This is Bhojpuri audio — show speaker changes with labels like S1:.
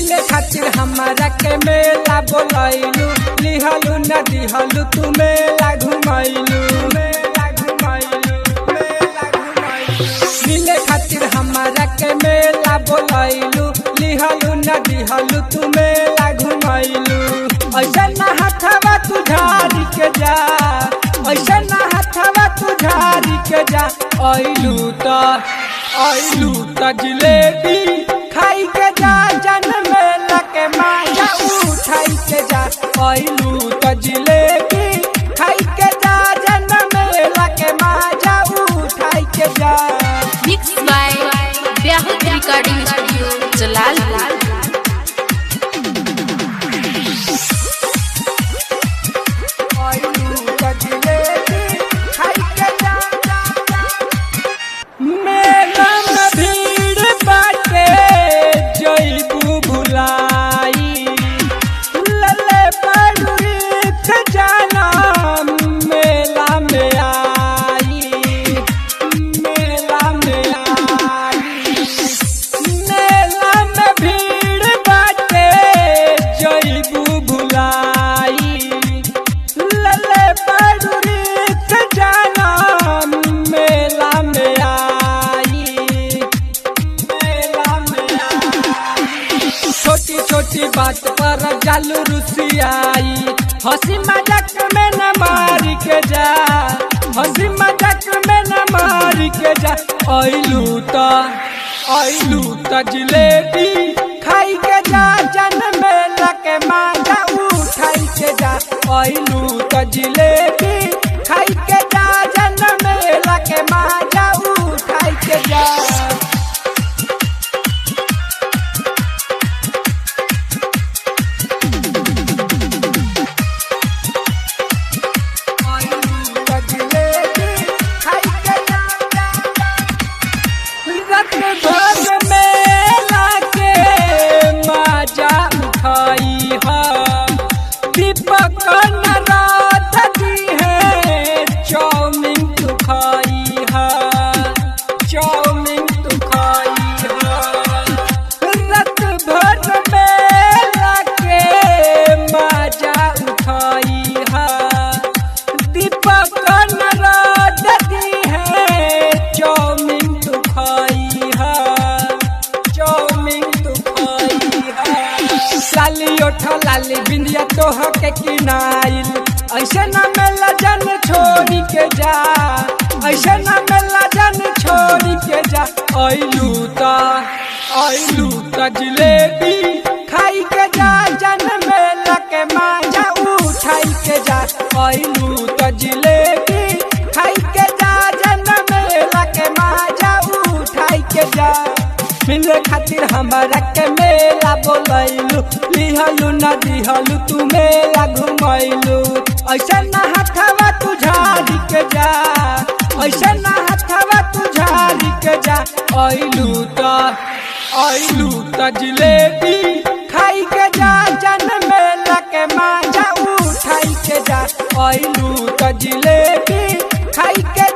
S1: मिले खातिर हमारा के मेला बोलैलू, लिहलू न दिहलू तू मेला घुमैलू। मिले खातिर हमारा के मेला बोलैलू, लिहलू न दिहलू तू मेला घुमैलू। ऐसा न हथवा तू झाड़ी के जा, ऐसा न हथवा तू झाड़ी के जा। ऐलू त जिलेबी खाई के जा, जन मेला के माजा उठाई के जा। ऐलू त जिलेबी खाई के जा, जन मेला के माजा उठाई के जा।
S2: Mix by Byahut recording studio Jalalpur. छोटी बात पर जालू रुसियाई, हंसी मजाक में न मारी के जा, हंसी मजाक में न मारी के जा। ऐलू त जिलेबी खाई के जा, जन मेला के माजा उठाई के जा। ऐलू त जिलेबी खाई के जा, जन मेला के माजा उठाई के जा। दीपक नाराज दी है, चाउमीन तू खाई है, चाउमीन तू खाई है। रात भर मेला के मजा उठाई है, दीपक नाराज दी है, चाउमीन तू खाई है, चाउमीन तू खाई है। लाली ओठा लाली बिंदिया तोह के किनाइल, ऐसे न मेला जन छोड़ी के जा, ऐसे न मेला जन छोड़ी के जा। ऐलू त जिलेबी खाई के जा, जन मेला के माजा उठाई के जा। ऐलू त जिलेबी खाई के जा, जन मेला के माजा उठाई के जा। मिले खातिर हमारा के मेला बोलैलू, लिहलू न दिहलू तू मेला घुमैलू। ऐसा न हथवा तू झाड़ी के जा, ऐसा न हथवा तू झाड़ी के जा। ऐलू त जिलेबी खाई के जा, जन मेला के माजा उठाई के जा। ऐलू त जिलेबी खाई के